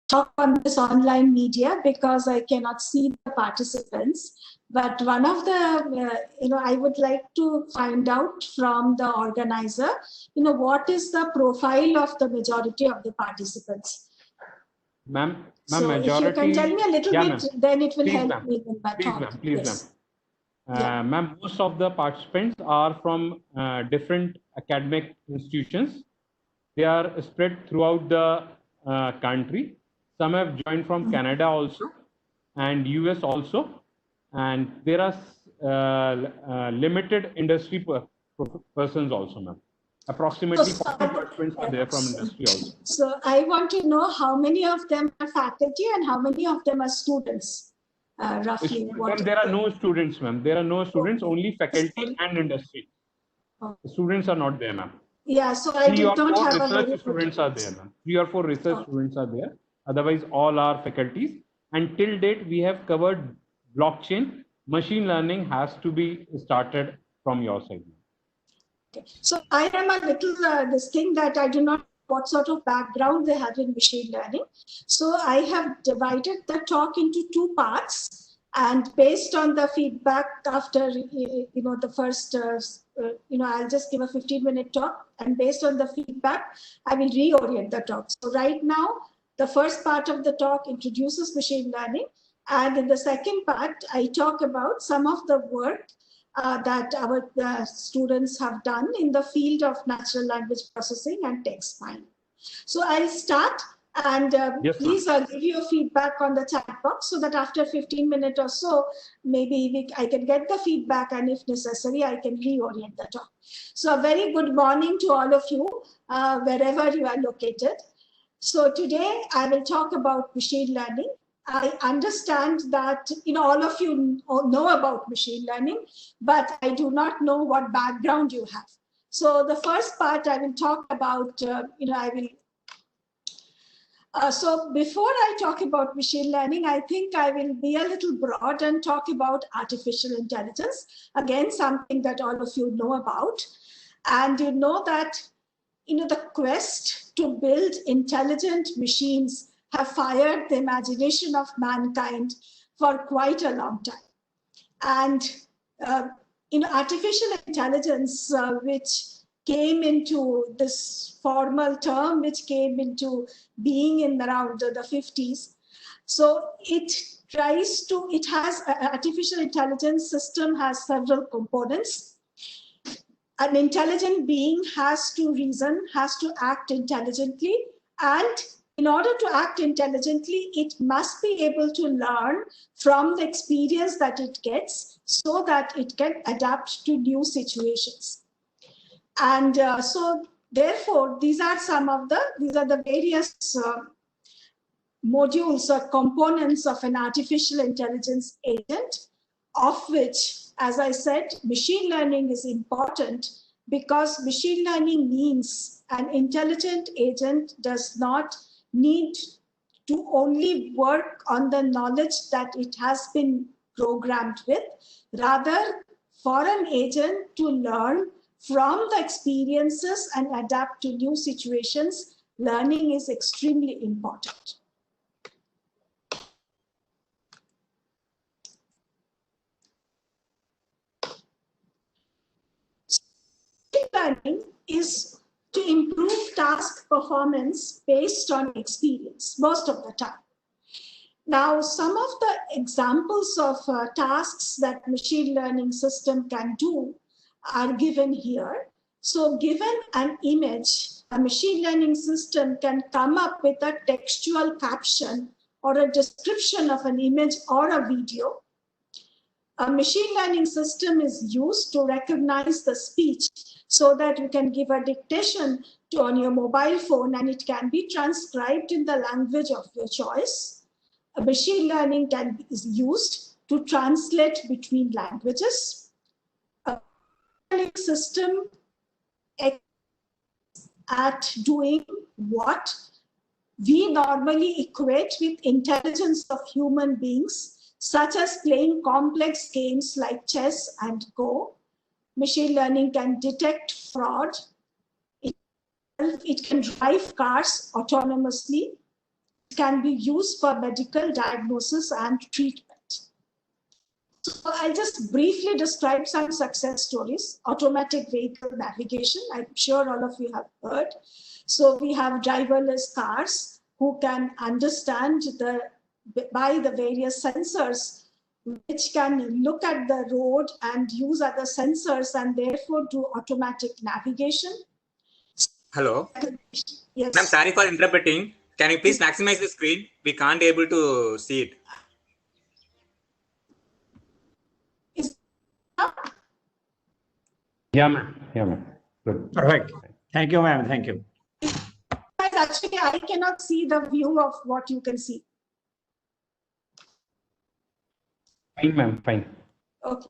talk on this online media because I cannot see the participants. But one of the, I would like to find out from the organizer, what is the profile of the majority of the participants? Ma'am, so majority. If you can tell me a little bit, then it will please, help me in my talk. Please, ma'am, most of the participants are from different academic institutions. They are spread throughout the country. Some have joined from Canada also and US also. And there are limited industry persons also, ma'am. Approximately 40 participants are there from industry also. So I want to know how many of them are faculty and how many of them are students, roughly. There are no students, ma'am. There are no students, only faculty and industry. The students are not there, ma'am. Yeah, so I do not have research students are there, ma'am. 3 or 4 research students are there. Otherwise, all are faculties. And till date, we have covered blockchain. Machine learning has to be started from your side. Okay. So I am a little this thing that I do not know what sort of background they have in machine learning. So I have divided the talk into 2 parts, and based on the feedback after the first I'll just give a 15-minute talk, and based on the feedback I will reorient the talk. So right now the first part of the talk introduces machine learning, and in the second part I talk about some of the work that our students have done in the field of natural language processing and text mining. So I'll start, and please give your feedback on the chat box so that after 15 minutes or so, maybe I can get the feedback, and if necessary, I can reorient the talk. So a very good morning to all of you, wherever you are located. So today I will talk about machine learning. I understand that all of you know about machine learning, but I do not know what background you have. So the first part I will talk about, so before I talk about machine learning, I think I will be a little broad and talk about artificial intelligence. Again, something that all of you know about. And you know that the quest to build intelligent machines have fired the imagination of mankind for quite a long time. And artificial intelligence, which came into this formal term, which came into being in around the 50s. So it has artificial intelligence system has several components. An intelligent being has to reason, has to act intelligently, and in order to act intelligently, it must be able to learn from the experience that it gets so that it can adapt to new situations. And so therefore, these are the various modules or components of an artificial intelligence agent, of which, as I said, machine learning is important because machine learning means an intelligent agent does not need to only work on the knowledge that it has been programmed with. Rather, for an agent to learn from the experiences and adapt to new situations, learning is extremely important. Learning is to improve task performance based on experience most of the time. Now, some of the examples of tasks that machine learning system can do are given here. So given an image, a machine learning system can come up with a textual caption or a description of an image or a video. A machine learning system is used to recognize the speech so that you can give a dictation on your mobile phone and it can be transcribed in the language of your choice. A machine learning is used to translate between languages. A machine learning system at doing what we normally equate with intelligence of human beings, such as playing complex games like chess and Go. Machine learning can detect fraud. It can drive cars autonomously. It can be used for medical diagnosis and treatment. So I'll just briefly describe some success stories. Automatic vehicle navigation, I'm sure all of you have heard. So we have driverless cars who can understand by the various sensors, which can look at the road and use other sensors and therefore do automatic navigation. Hello. Yes. Ma'am, sorry for interrupting. Can you please maximize the screen? We can't able to see it. Yeah, ma'am. Yeah, ma'am. Good. Perfect. Thank you, ma'am. Thank you. Actually, I cannot see the view of what you can see. Fine, ma'am. Fine. Okay.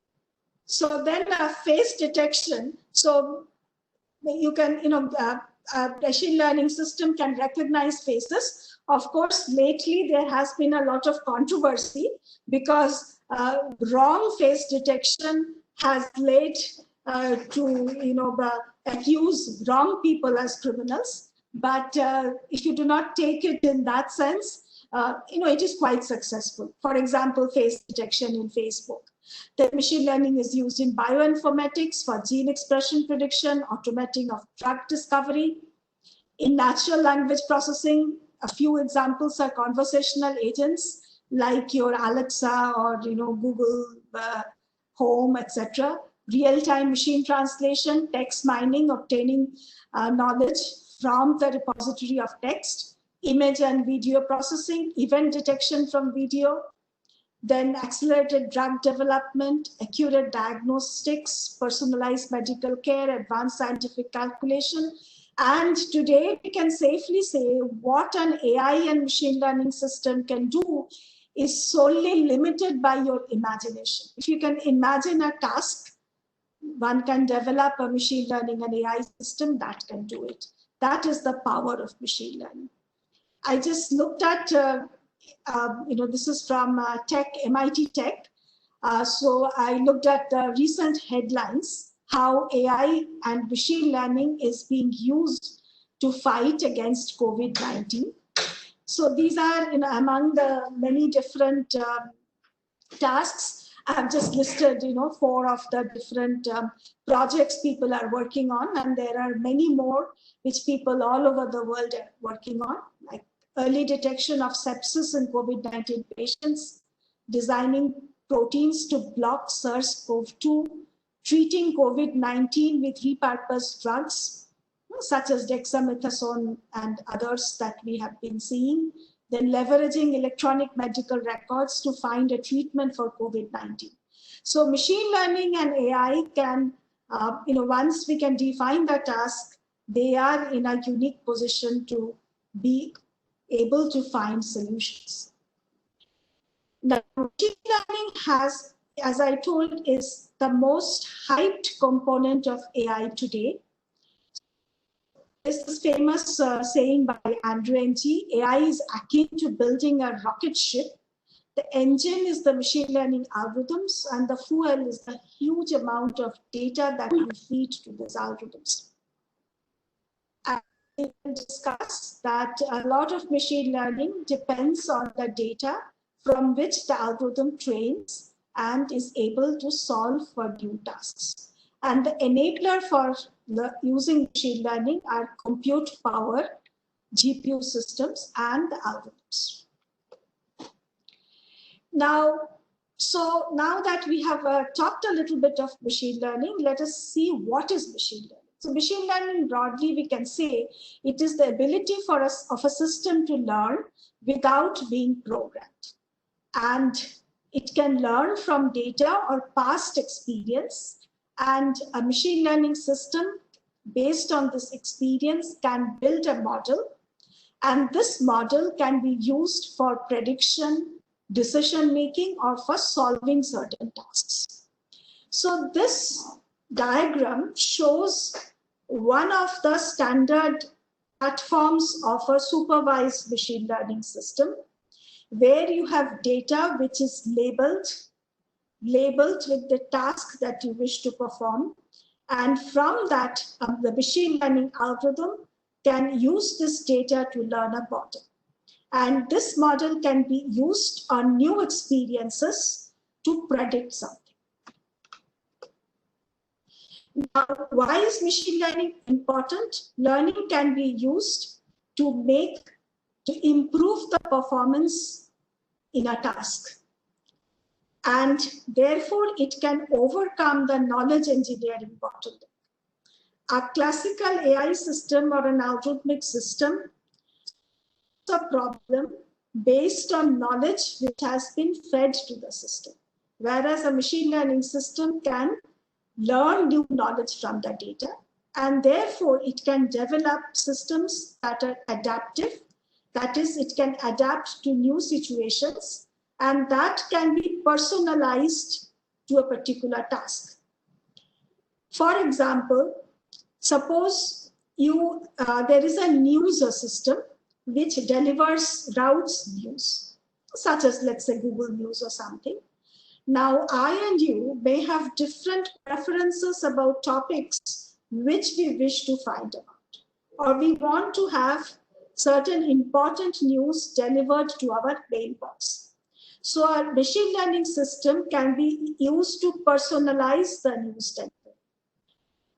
So then face detection. So you can, machine learning system can recognize faces. Of course, lately there has been a lot of controversy because wrong face detection has led to accuse wrong people as criminals. But if you do not take it in that sense, it is quite successful. For example, face detection in Facebook. The machine learning is used in bioinformatics for gene expression prediction, automating of drug discovery. In natural language processing, a few examples are conversational agents like your Alexa or Google Home, etc. Real-time machine translation, text mining, obtaining knowledge from the repository of text, image and video processing, event detection from video, then accelerated drug development, accurate diagnostics, personalized medical care, advanced scientific calculation. And today we can safely say what an AI and machine learning system can do is solely limited by your imagination. If you can imagine a task, one can develop a machine learning and AI system that can do it. That is the power of machine learning. I just looked at, this is from MIT Tech. So I looked at the recent headlines, how AI and machine learning is being used to fight against COVID-19. So these are among the many different tasks. I've just listed 4 of the different projects people are working on, and there are many more which people all over the world are working on, like early detection of sepsis in COVID-19 patients, designing proteins to block SARS-CoV-2, treating COVID-19 with repurposed drugs, such as dexamethasone and others that we have been seeing, then leveraging electronic medical records to find a treatment for COVID-19. So machine learning and AI can, once we can define the task, they are in a unique position to be able to find solutions. Now, machine learning has, as I told, is the most hyped component of AI today. There's this famous saying by Andrew Ng, AI is akin to building a rocket ship. The engine is the machine learning algorithms, and the fuel is the huge amount of data that you feed to these algorithms. And we can discuss that a lot of machine learning depends on the data from which the algorithm trains and is able to solve for new tasks. And the enabler for using machine learning are compute power, GPU systems, and the algorithms. Now that we have talked a little bit of machine learning, let us see what is machine learning. So machine learning broadly, we can say it is the ability of a system to learn without being programmed. And it can learn from data or past experience, and a machine learning system based on this experience can build a model, and this model can be used for prediction, decision making, or for solving certain tasks. So this diagram shows one of the standard platforms of a supervised machine learning system, where you have data which is labeled with the task that you wish to perform. And from that, the machine learning algorithm can use this data to learn a model. And this model can be used on new experiences to predict something. Now, why is machine learning important? Learning can be used to improve the performance in a task. And therefore, it can overcome the knowledge engineering bottleneck. A classical AI system or an algorithmic system is a problem based on knowledge which has been fed to the system, whereas a machine learning system can learn new knowledge from the data, and therefore it can develop systems that are adaptive. That is, it can adapt to new situations, and that can be personalized to a particular task. For example, suppose there is a news system which delivers routes news, such as, let's say, Google News or something. Now, I and you may have different preferences about topics which we wish to find out, or we want to have certain important news delivered to our mailbox. So our machine learning system can be used to personalize the news delivery.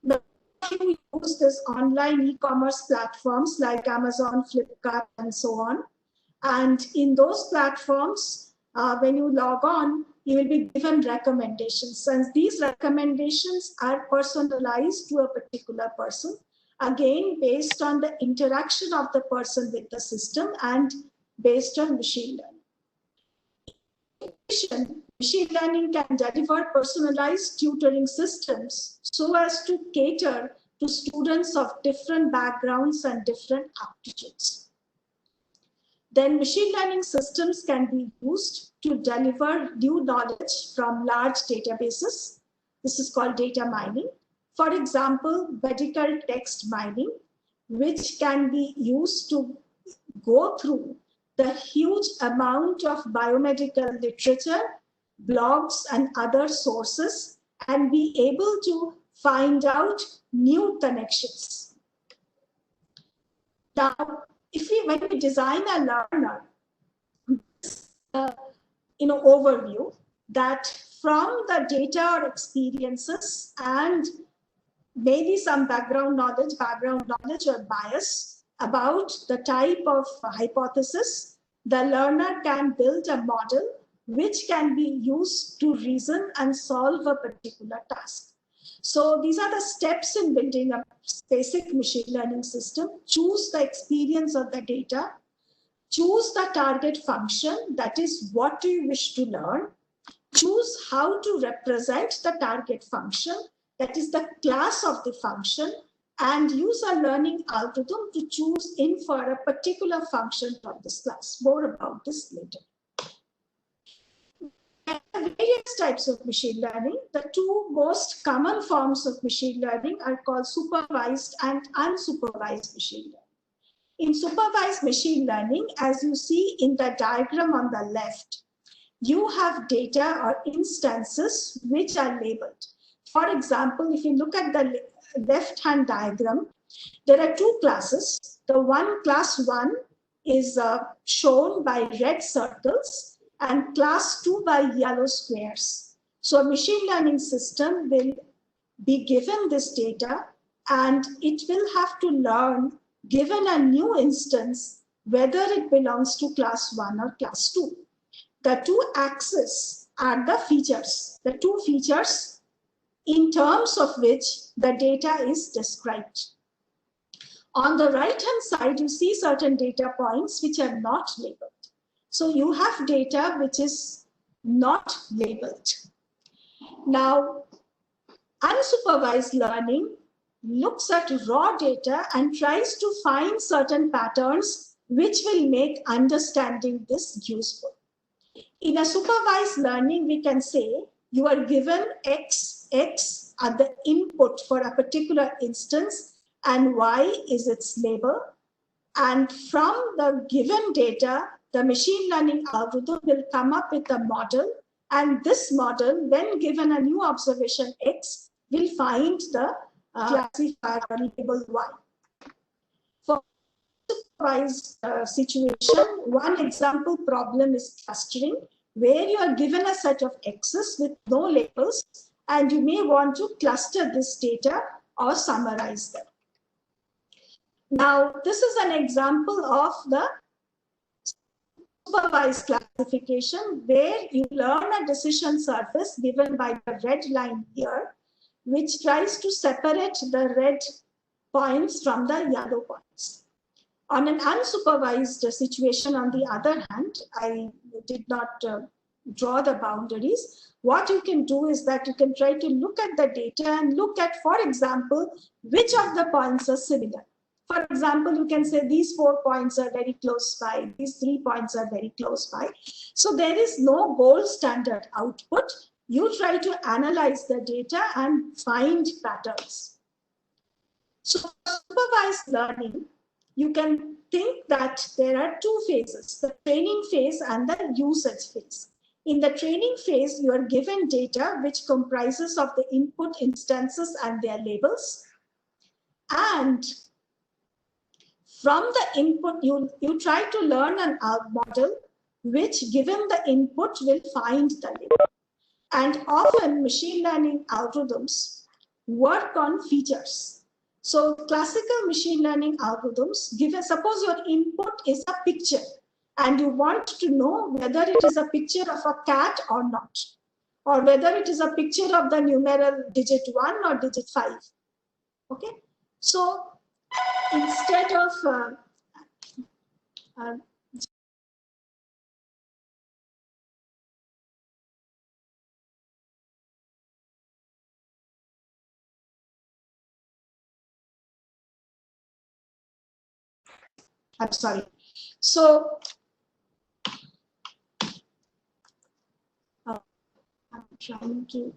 Now, you use this online e-commerce platforms like Amazon, Flipkart, and so on. And in those platforms, when you log on, you will be given recommendations. And these recommendations are personalized to a particular person, again, based on the interaction of the person with the system and based on machine learning. In addition, machine learning can deliver personalized tutoring systems so as to cater to students of different backgrounds and different aptitudes. Then machine learning systems can be used to deliver new knowledge from large databases. This is called data mining. For example, medical text mining, which can be used to go through the huge amount of biomedical literature, blogs, and other sources, and be able to find out new connections. Now, when we design a learner, overview that from the data or experiences and maybe some background knowledge or bias about the type of hypothesis, the learner can build a model which can be used to reason and solve a particular task. So these are the steps in building a basic machine learning system. Choose the experience of the data, choose the target function, that is, what do you wish to learn, choose how to represent the target function, that is the class of the function, and use a learning algorithm to choose infer a particular function from this class. More about this later. Various types of machine learning. The two most common forms of machine learning are called supervised and unsupervised machine learning. In supervised machine learning, as you see in the diagram on the left, you have data or instances which are labeled. For example, if you look at the left-hand diagram, there are two classes. The one, class 1, is shown by red circles, and class 2 by yellow squares. So a machine learning system will be given this data, and it will have to learn, given a new instance, whether it belongs to class 1 or class 2. The two axes are the features, the two features in terms of which the data is described. On the right-hand side, you see certain data points which are not labeled. So you have data which is not labeled. Now, unsupervised learning looks at raw data and tries to find certain patterns which will make understanding this useful. In a supervised learning, we can say you are given X at the input for a particular instance and Y is its label. And from the given data, the machine learning algorithm will come up with a model, and this model, when given a new observation X, will find the classifier or label Y. For unsupervised situation, one example problem is clustering, where you are given a set of X's with no labels, and you may want to cluster this data or summarize them. Now, this is an example of the supervised classification, where you learn a decision surface given by the red line here, which tries to separate the red points from the yellow points. On an unsupervised situation, on the other hand, I did not draw the boundaries. What you can do is that you can try to look at the data and look at, for example, which of the points are similar. For example, you can say these 4 points are very close by, these 3 points are very close by. So there is no gold standard output. You try to analyze the data and find patterns. So supervised learning, you can think that there are 2 phases, the training phase and the usage phase. In the training phase, you are given data which comprises of the input instances and their labels. And from the input, you try to learn an model which, given the input, will find the label. And often machine learning algorithms work on features. So classical machine learning algorithms, suppose your input is a picture and you want to know whether it is a picture of a cat or not, or whether it is a picture of the numeral digit 1 or digit 5. Okay, so instead of I'm sorry. So I'm trying to.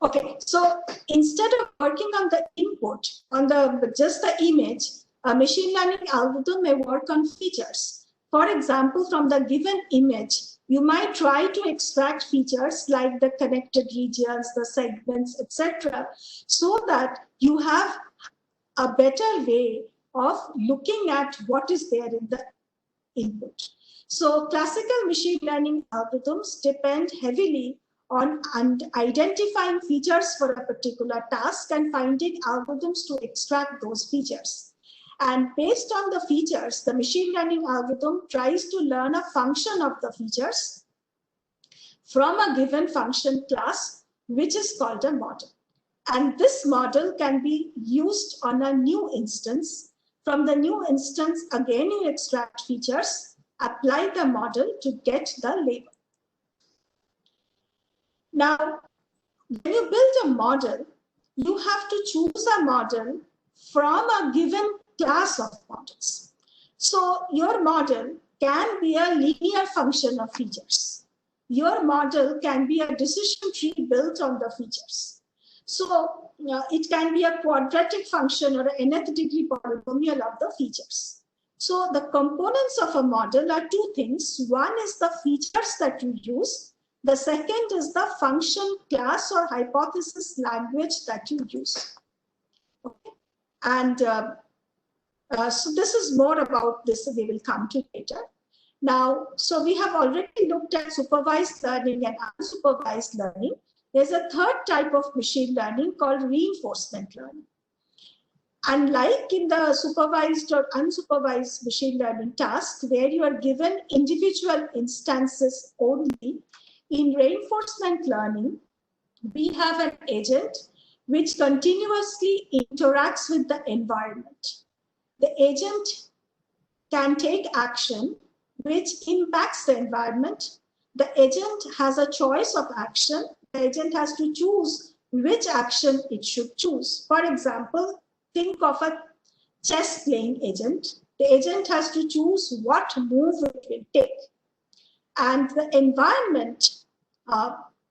Okay, so instead of working on the input, on just the image, a machine learning algorithm may work on features. For example, from the given image, you might try to extract features like the connected regions, the segments, etc., so that you have a better way of looking at what is there in the input. So classical machine learning algorithms depend heavily on identifying features for a particular task and finding algorithms to extract those features. And based on the features, the machine learning algorithm tries to learn a function of the features from a given function class, which is called a model. And this model can be used on a new instance. From the new instance, again, you extract features, apply the model to get the label. Now, when you build a model, you have to choose a model from a given class of models. So your model can be a linear function of features. Your model can be a decision tree built on the features. So it can be a quadratic function or an nth degree polynomial of the features. So the components of a model are 2 things. One is the features that you use. The second is the function class or hypothesis language that you use. Okay. And so this is more about this, we will come to later. Now, so we have already looked at supervised learning and unsupervised learning. There's a third type of machine learning called reinforcement learning. Unlike in the supervised or unsupervised machine learning task, where you are given individual instances only, in reinforcement learning, we have an agent which continuously interacts with the environment. The agent can take action which impacts the environment. The agent has a choice of action. The agent has to choose which action it should choose. For example, think of a chess playing agent. The agent has to choose what move it will take. And the environment,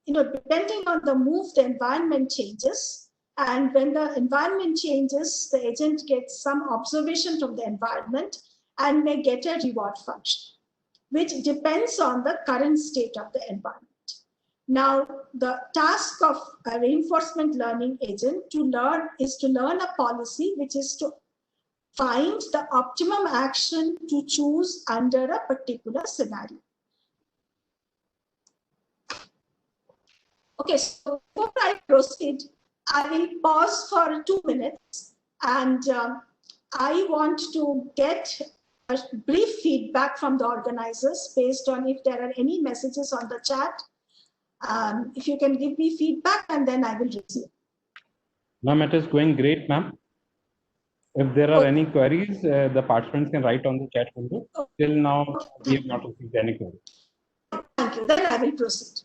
depending on the move, the environment changes. And when the environment changes, the agent gets some observation from the environment and may get a reward function, which depends on the current state of the environment. Now, the task of a reinforcement learning agent is to learn a policy which is to find the optimum action to choose under a particular scenario. Okay, so before I proceed, I will pause for 2 minutes, and I want to get a brief feedback from the organizers based on if there are any messages on the chat. If you can give me feedback, and then I will resume. Ma'am, it is going great, ma'am. If there are any queries, the participants can write on the chat window. Till now, we have not received any queries. Thank you. Then I will proceed.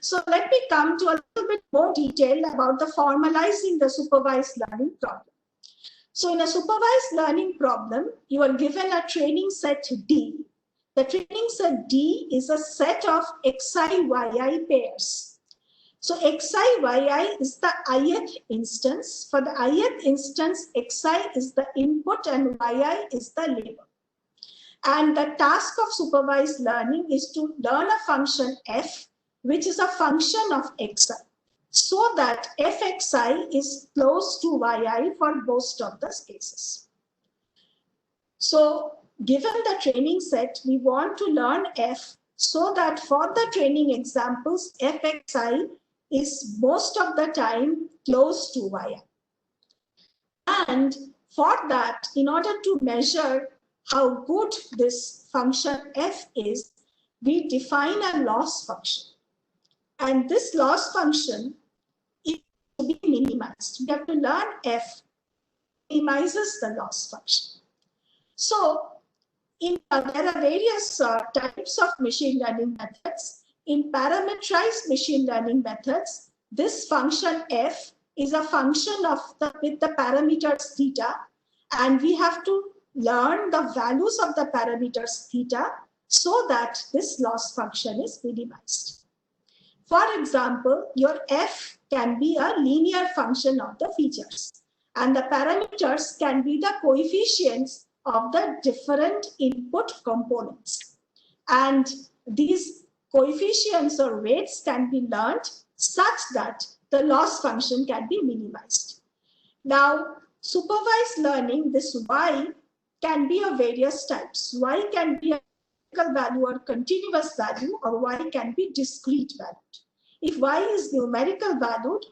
So let me come to a little bit more detail about the formalizing the supervised learning problem. So in a supervised learning problem, you are given a training set D. The training set D is a set of xi, yi pairs. So xi, yi is the ith instance. For the ith instance, xi is the input and yi is the label. And the task of supervised learning is to learn a function f, which is a function of xi, so that fxi is close to yi for most of the cases. So given the training set, we want to learn f so that for the training examples, fxi is most of the time close to yi. And for that, in order to measure how good this function f is, we define a loss function. And this loss function is to be minimized. We have to learn f minimizes the loss function. So there are various types of machine learning methods. In parameterized machine learning methods, this function f is a function with the parameters theta, and we have to learn the values of the parameters theta so that this loss function is minimized. For example, your f can be a linear function of the features, and the parameters can be the coefficients of the different input components. And these coefficients or weights can be learned such that the loss function can be minimized. Now, supervised learning, this y can be of various types. Y can be a numerical value or continuous value, or y can be discrete valued. If y is numerical valued,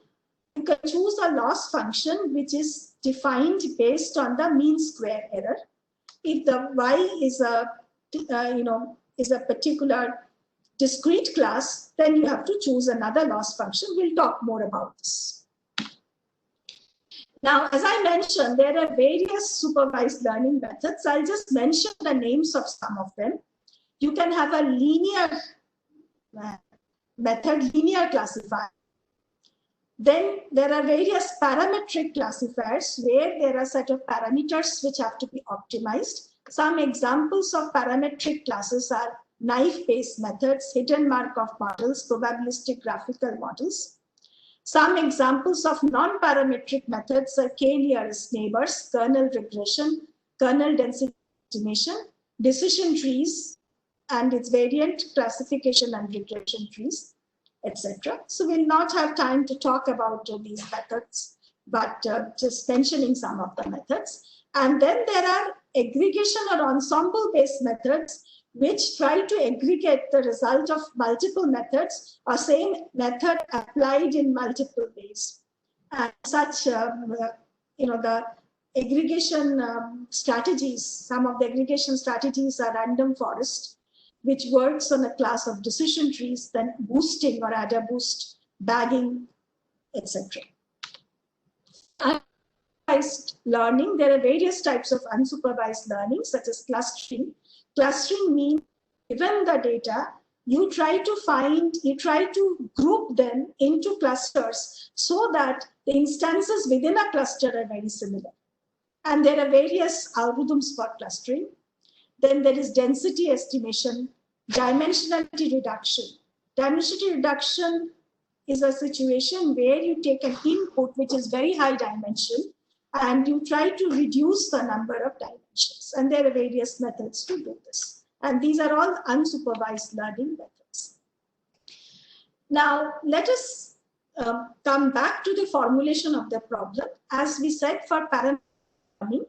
you can choose a loss function which is defined based on the mean square error. If the y is a particular discrete class, then you have to choose another loss function. We'll talk more about this. Now, as I mentioned, there are various supervised learning methods. I'll just mention the names of some of them. You can have a linear method, linear classifier. Then there are various parametric classifiers where there are a set of parameters which have to be optimized. Some examples of parametric classes are knife-based methods, hidden Markov models, probabilistic graphical models. Some examples of non-parametric methods are k-nearest neighbors, kernel regression, kernel density estimation, decision trees, and its variant classification and regression trees, etc. So we'll not have time to talk about these methods, but just mentioning some of the methods. And then there are aggregation or ensemble-based methods which try to aggregate the result of multiple methods or same method applied in multiple ways. And such, the aggregation strategies, some of the aggregation strategies are random forest, which works on a class of decision trees, then boosting or adder boost, bagging, etc. Unsupervised learning, there are various types of unsupervised learning, such as clustering. Clustering means, given the data, you try to group them into clusters so that the instances within a cluster are very similar. And there are various algorithms for clustering. Then there is density estimation, dimensionality reduction. Dimensionality reduction is a situation where you take an input which is very high dimension and you try to reduce the number of dimensions. And there are various methods to do this. And these are all unsupervised learning methods. Now, let us come back to the formulation of the problem. As we said, for parametric learning,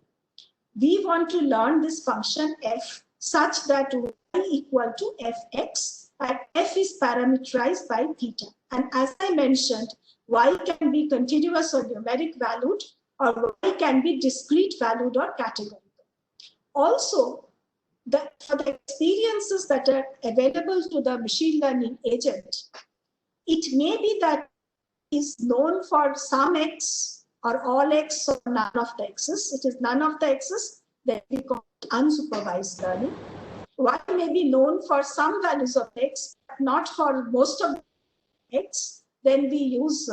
we want to learn this function f such that y equal to fx and f is parameterized by theta. And as I mentioned, y can be continuous or numeric valued, or y can be discrete valued or categorical. Also, for the experiences that are available to the machine learning agent, it may be that is known for some x or all x or none of the x's. It is none of the x's that we call unsupervised learning. Y may be known for some values of x, but not for most of x. Then we use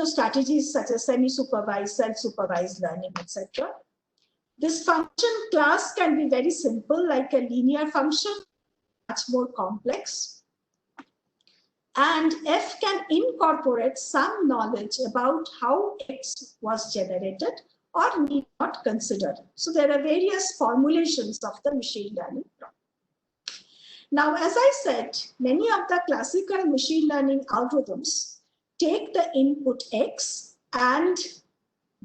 strategies such as semi-supervised, self-supervised learning, etc. This function class can be very simple, like a linear function, much more complex. And f can incorporate some knowledge about how x was generated or need not consider. So there are various formulations of the machine learning problem. Now, as I said, many of the classical machine learning algorithms take the input x, and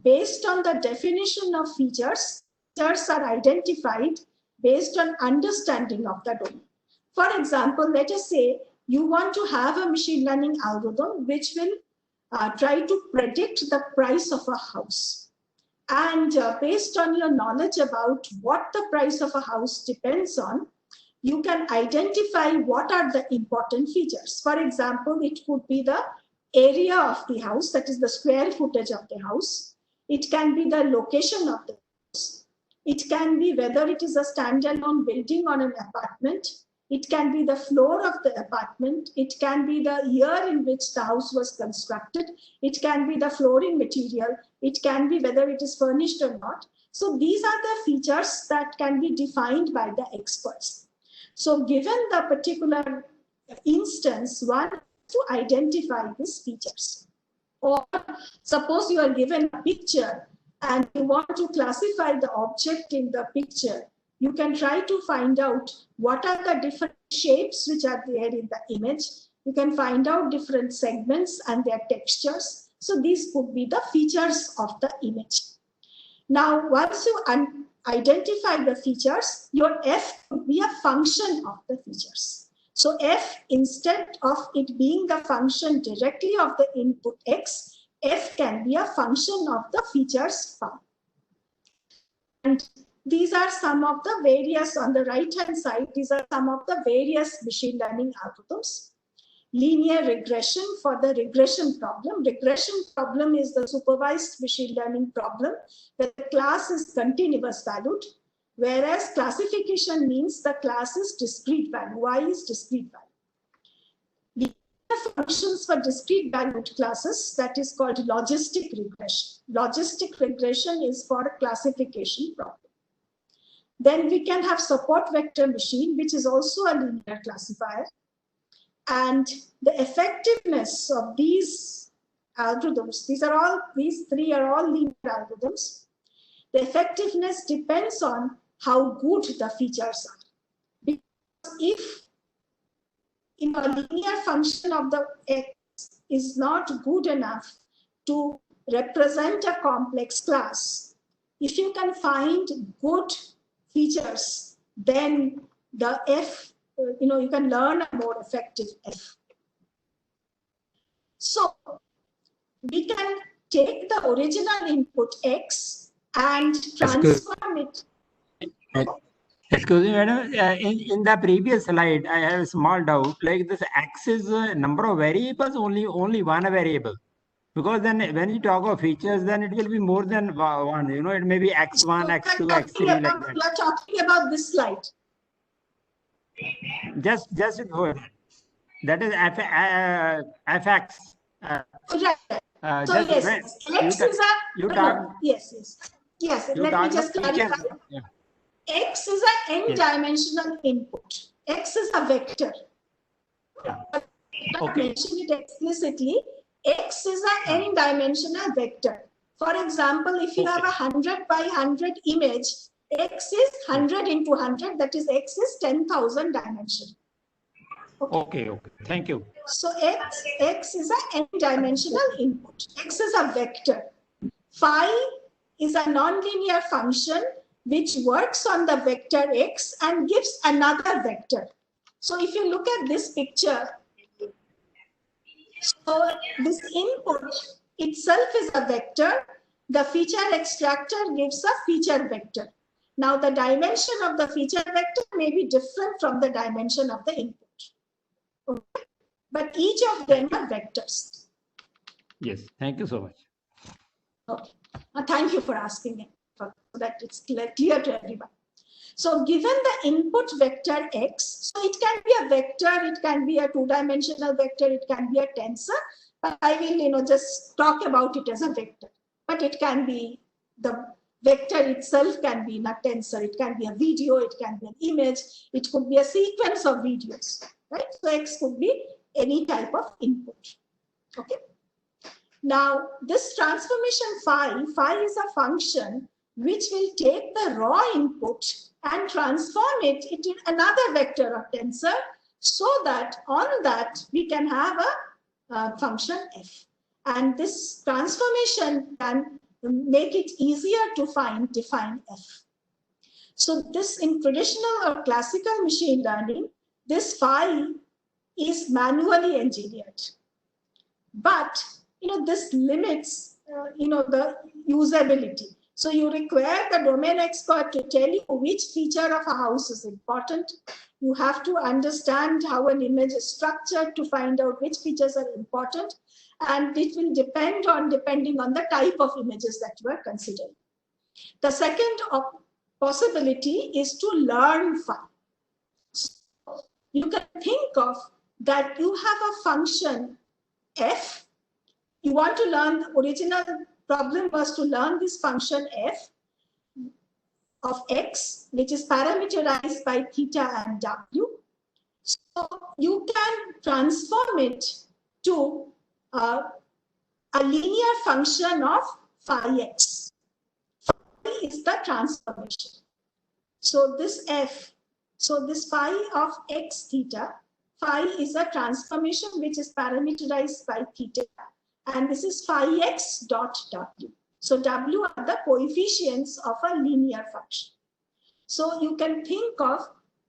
based on the definition of features, features are identified based on understanding of the domain. For example, let us say you want to have a machine learning algorithm which will try to predict the price of a house. And based on your knowledge about what the price of a house depends on, you can identify what are the important features. For example, it could be the area of the house, that is the square footage of the house. It can be the location of the house. It can be whether it is a standalone building or an apartment. It can be the floor of the apartment. It can be the year in which the house was constructed. It can be the flooring material. It can be whether it is furnished or not. So these are the features that can be defined by the experts. So given the particular instance, one has to identify these features. Or suppose you are given a picture and you want to classify the object in the picture. You can try to find out what are the different shapes which are there in the image. You can find out different segments and their textures. So these could be the features of the image. Now, once you identify the features, your f could be a function of the features. So f, instead of it being the function directly of the input x, f can be a function of the features found. And these are some of the various, on the right-hand side, these are some of the various machine learning algorithms. Linear regression for the regression problem. Regression problem is the supervised machine learning problem where the class is continuous valued, whereas classification means the class is discrete value, y is discrete value. We have functions for discrete valued classes, that is called logistic regression. Logistic regression is for a classification problem. Then we can have support vector machine, which is also a linear classifier. And the effectiveness of these algorithms, these three are all linear algorithms. The effectiveness depends on how good the features are. Because if a linear function of the x is not good enough to represent a complex class, if you can find good features, then the f, you can learn a more effective f. So we can take the original input x and transform it. Excuse me, madam. In the previous slide, I have a small doubt. Like this x is a number of variables, only one variable. Because then when you talk of features, then it will be more than one. It may be x1, x2, x3 like that. You are talking about this slide. Just before. That is fx. Right. So yes, x is a yes. Let me just clarify. Yeah. X is an n-dimensional input. X is a vector. Yeah. Okay. Mention it explicitly. X is an n-dimensional vector. For example, if you have a 100 by 100 image, X is 100 into 100. That is, X is 10,000 dimension. Okay. Thank you. So x is an n-dimensional input. X is a vector. Phi is a nonlinear function which works on the vector x and gives another vector. So if you look at this picture, so this input itself is a vector. The feature extractor gives a feature vector. Now the dimension of the feature vector may be different from the dimension of the input. Okay. But each of them are vectors. Yes, thank you so much. Okay. Thank you for asking it, so that it's clear to everyone. So given the input vector x, so it can be a vector, it can be a two-dimensional vector, it can be a tensor, but I will just talk about it as a vector. But it can be, the vector itself can be in a tensor, it can be a video, it can be an image, it could be a sequence of videos, right? So x could be any type of input. Okay. Now this transformation phi is a function which will take the raw input and transform it into another vector of tensor, so that on that we can have a function f. And this transformation can make it easier to define f. So this, in traditional or classical machine learning, this phi is manually engineered. But this limits the usability. So you require the domain expert to tell you which feature of a house is important. You have to understand how an image is structured to find out which features are important. And it will depending on the type of images that you are considering. The second possibility is to learn phi. So you can think of that you have a function f. You want to learn, the original problem was to learn this function f of x, which is parameterized by theta and w. So you can transform it to a linear function of phi x. Phi is the transformation. So this f, so this phi of x theta, phi is a transformation which is parameterized by theta. And this is phi x dot w. So w are the coefficients of a linear function. So you can think of,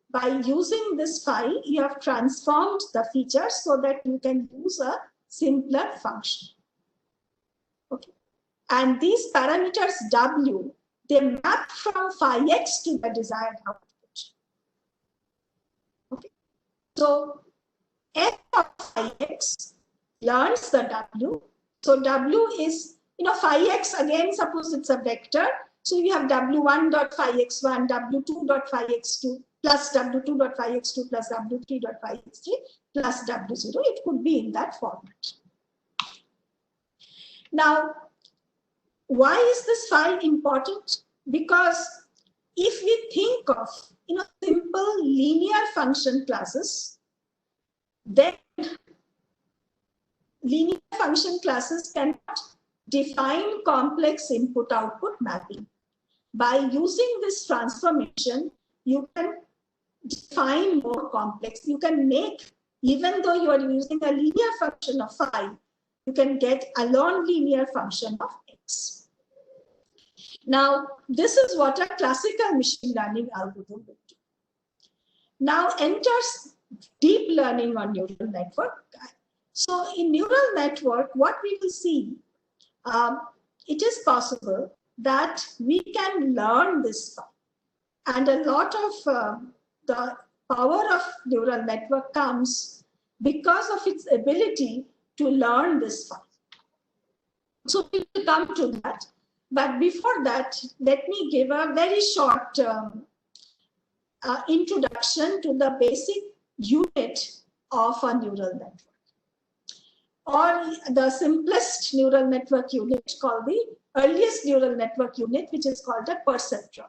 by using this phi, you have transformed the features so that you can use a simpler function. Okay. And these parameters w, they map from phi x to the desired output. Okay. So f of phi x learns the w. So w is, phi x, again, suppose it's a vector. So you have w1 dot phi x1, w2 dot phi x2, plus w2 dot phi x2, plus w3 dot phi x3, plus w0. It could be in that format. Now, why is this phi important? Because if we think of, simple linear function classes, then linear function classes cannot define complex input-output mapping. By using this transformation, you can define more complex. You can make, even though you are using a linear function of phi, you can get a non-linear function of x. Now, this is what a classical machine learning algorithm will do. Now enters deep learning on neural network. So in neural network, what we will see, it is possible that we can learn this phi. And a lot of the power of neural network comes because of its ability to learn this phi. So we will come to that. But before that, let me give a very short introduction to the basic unit of a neural network, or the simplest neural network unit, called the earliest neural network unit, which is called a perceptron.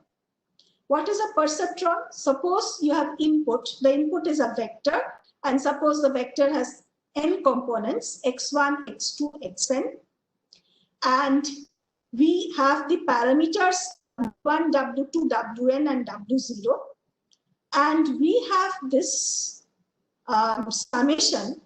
What is a perceptron? Suppose you have input. The input is a vector, and suppose the vector has n components, x1, x2, xn, and we have the parameters w1, w2, wn, and w0, and we have this summation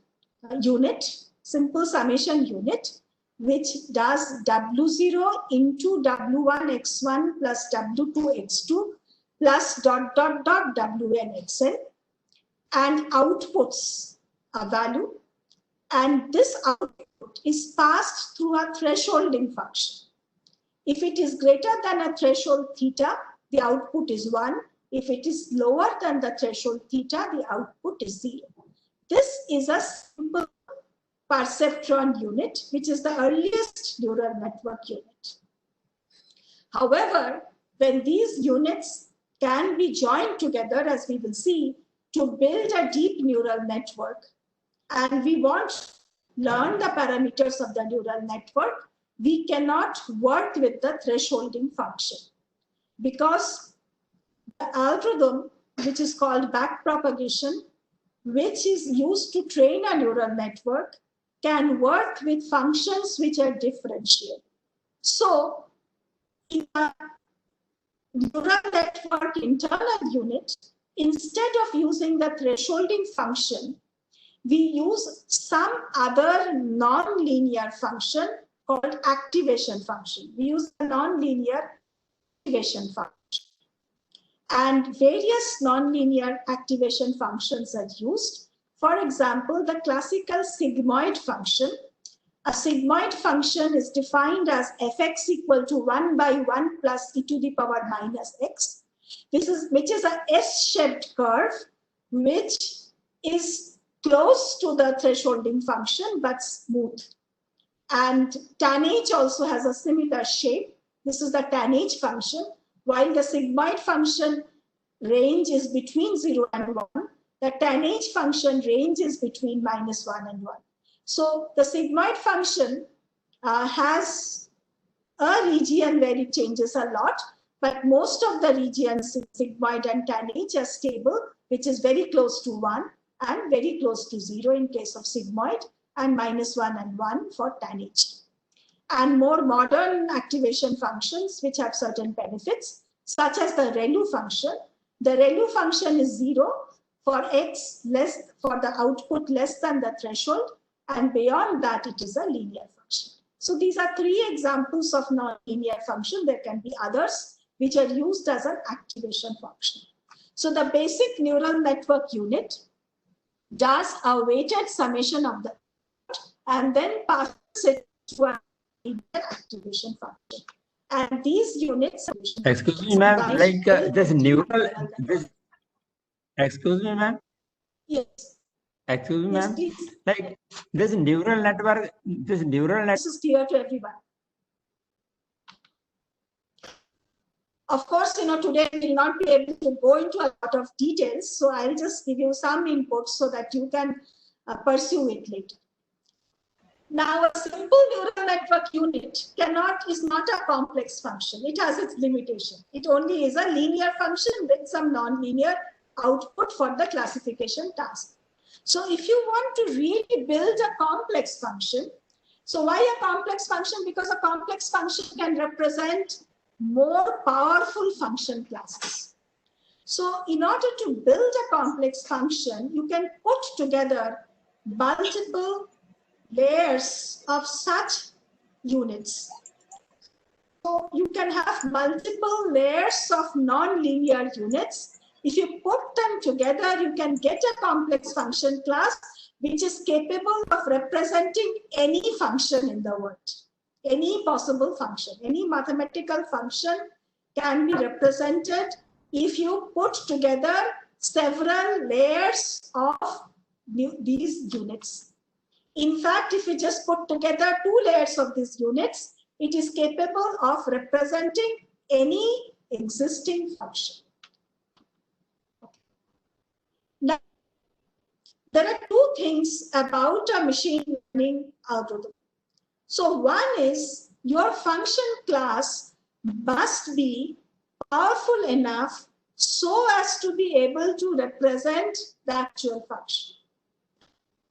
unit, simple summation unit, which does W0 into W1x1 plus W2x2 plus dot dot dot Wn(xn) and outputs a value, and this output is passed through a thresholding function. If it is greater than a threshold theta, the output is 1. If it is lower than the threshold theta, the output is 0. This is a simple perceptron unit, which is the earliest neural network unit. However, when these units can be joined together, as we will see, to build a deep neural network, and we want to learn the parameters of the neural network, we cannot work with the thresholding function, because the algorithm, which is called backpropagation, which is used to train a neural network, can work with functions which are differential. So in a neural network internal unit, instead of using the thresholding function, we use some other non-linear function called activation function. We use a non-linear activation function. And various non-linear activation functions are used. For example, the classical sigmoid function. A sigmoid function is defined as fx equal to 1 by 1 plus e to the power minus x. Which is a S-shaped curve, which is close to the thresholding function but smooth. And tan h also has a similar shape. This is the tan h function. While the sigmoid function range is between 0 and 1, the tan h function range is between -1 and 1. So the sigmoid function has a region where it changes a lot, but most of the regions, sigmoid and tan h, are stable, which is very close to 1 and very close to 0 in case of sigmoid, and -1 and 1 for tan h. And more modern activation functions which have certain benefits, such as the ReLU function. The ReLU function is 0 for x less, for the output less than the threshold, and beyond that it is a linear function. So these are 3 examples of non-linear function. There can be others which are used as an activation function. So the basic neural network unit does a weighted summation of the output and then passes it to a linear activation function. And these units... Excuse me, ma'am, like this neural... Excuse me, ma'am? Yes. Excuse me, Yes, ma'am? please. Like this neural network, This is clear to everyone. Of course, today we will not be able to go into a lot of details, so I'll just give you some input so that you can pursue it later. Now, a simple neural network unit is not a complex function. It has its limitation. It only is a linear function with some non-linear output for the classification task. So if you want to really build a complex function, so why a complex function? Because a complex function can represent more powerful function classes. So in order to build a complex function, you can put together multiple layers of such units. So you can have multiple layers of non-linear units. If you put them together, you can get a complex function class which is capable of representing any function in the world. Any possible function, any mathematical function can be represented if you put together several layers of these units. In fact, if you just put together 2 layers of these units, it is capable of representing any existing function. Now, there are 2 things about a machine learning algorithm. So one is your function class must be powerful enough so as to be able to represent the actual function.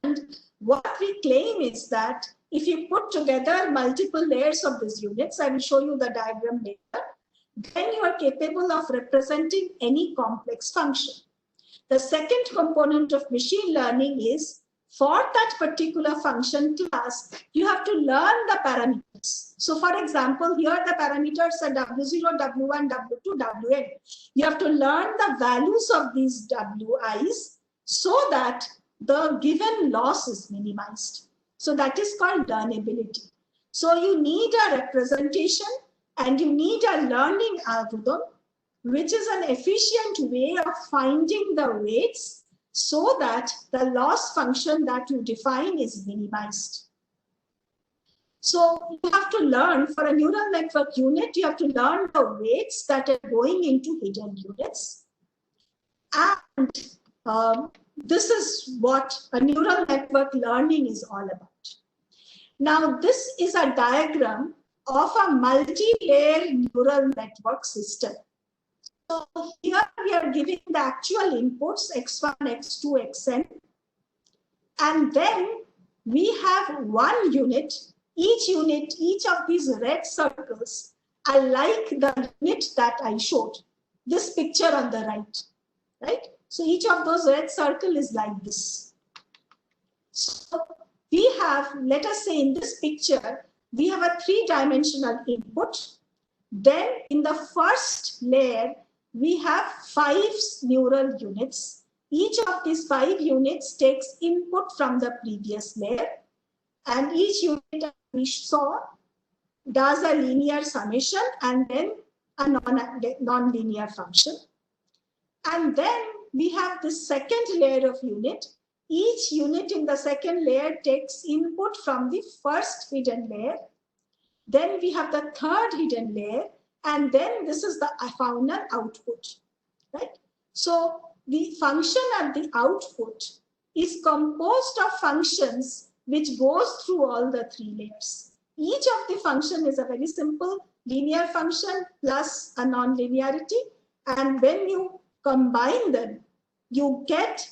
And what we claim is that if you put together multiple layers of these units, I will show you the diagram later, then you are capable of representing any complex function. The second component of machine learning is for that particular function class, you have to learn the parameters. So for example, here the parameters are W0, W1, W2, Wn. You have to learn the values of these Wi's so that the given loss is minimized. So that is called learnability. So you need a representation and you need a learning algorithm, which is an efficient way of finding the weights so that the loss function that you define is minimized. So you have to learn, for a neural network unit, you have to learn the weights that are going into hidden units. And this is what a neural network learning is all about. Now, this is a diagram of a multi-layer neural network system. So here we are giving the actual inputs x1, x2, xn. And then we have one unit. Each of these red circles are like the unit that I showed. This picture on the right? So each of those red circles is like this. So we have, let us say in this picture, we have a three-dimensional input. Then in the first layer, we have 5 neural units. Each of these 5 units takes input from the previous layer. And each unit we saw does a linear summation and then a non-linear function. And then we have this second layer of unit. Each unit in the second layer takes input from the first hidden layer. Then we have the third hidden layer. And then this is the final output, right? So the function at the output is composed of functions which goes through all the 3 layers. Each of the function is a very simple linear function plus a non-linearity. And when you combine them, you get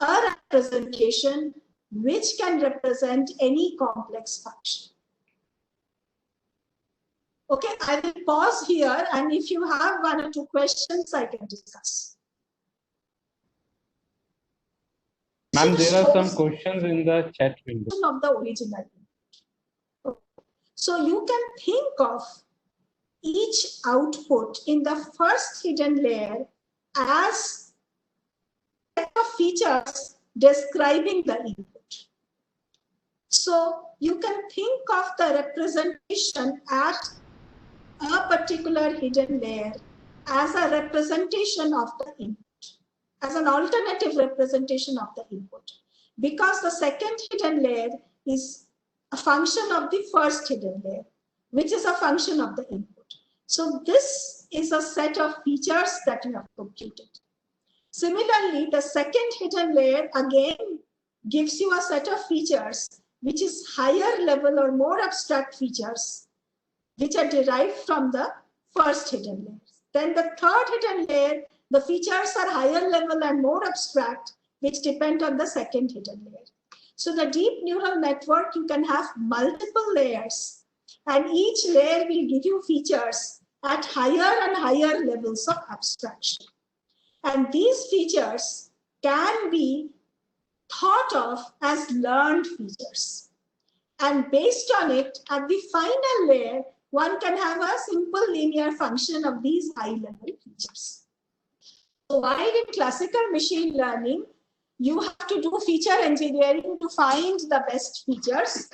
a representation which can represent any complex function. Okay, I will pause here, and if you have 1 or 2 questions, I can discuss. Ma'am, there are some questions in the chat window. Of the original. So you can think of each output in the first hidden layer as a set of features describing the input. So you can think of the representation at a particular hidden layer as a representation of the input, as an alternative representation of the input, because the second hidden layer is a function of the first hidden layer, which is a function of the input. So this is a set of features that you have computed. Similarly, the second hidden layer again gives you a set of features which is higher level or more abstract features which are derived from the first hidden layer. Then the third hidden layer, the features are higher level and more abstract, which depend on the second hidden layer. So the deep neural network, you can have multiple layers, and each layer will give you features at higher and higher levels of abstraction. And these features can be thought of as learned features. And based on it, at the final layer, one can have a simple linear function of these high-level features. So while in classical machine learning, you have to do feature engineering to find the best features.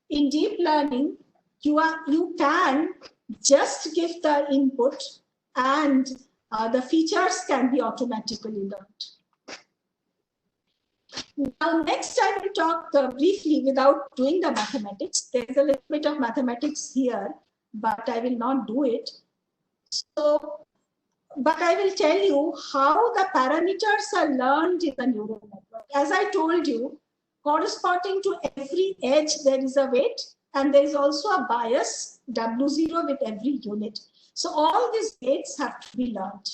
In deep learning, you can just give the input and the features can be automatically learned. Now, next I will talk briefly without doing the mathematics. There's a little bit of mathematics here, but I will not do it. So, but I will tell you how the parameters are learned in the neural network. As I told you, corresponding to every edge, there is a weight, and there is also a bias, W0, with every unit. So all these weights have to be learned.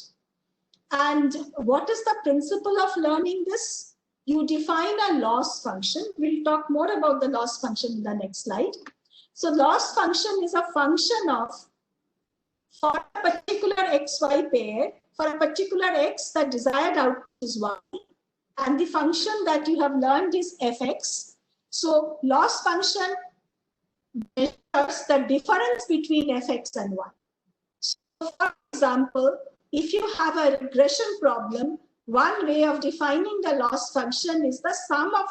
And what is the principle of learning this? You define a loss function. We'll talk more about the loss function in the next slide. So loss function is a function of, for a particular XY pair, for a particular x, the desired output is y, and the function that you have learned is fx. So loss function measures the difference between fx and y. So for example, if you have a regression problem, one way of defining the loss function is the sum of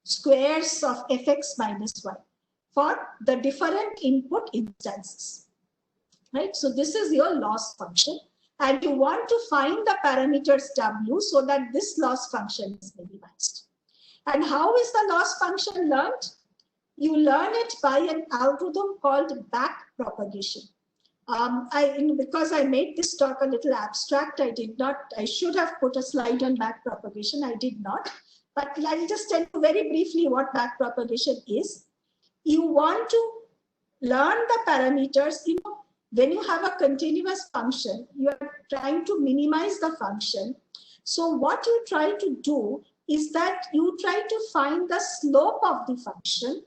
squares of fx minus y for the different input instances, right? So this is your loss function, and you want to find the parameters w so that this loss function is minimized. And how is the loss function learned? You learn it by an algorithm called back propagation. Because I made this talk a little abstract, I should have put a slide on back propagation. I did not, but I'll just tell you very briefly what back propagation is. You want to learn the parameters. When you have a continuous function, you are trying to minimize the function. So what you try to do is that you try to find the slope of the function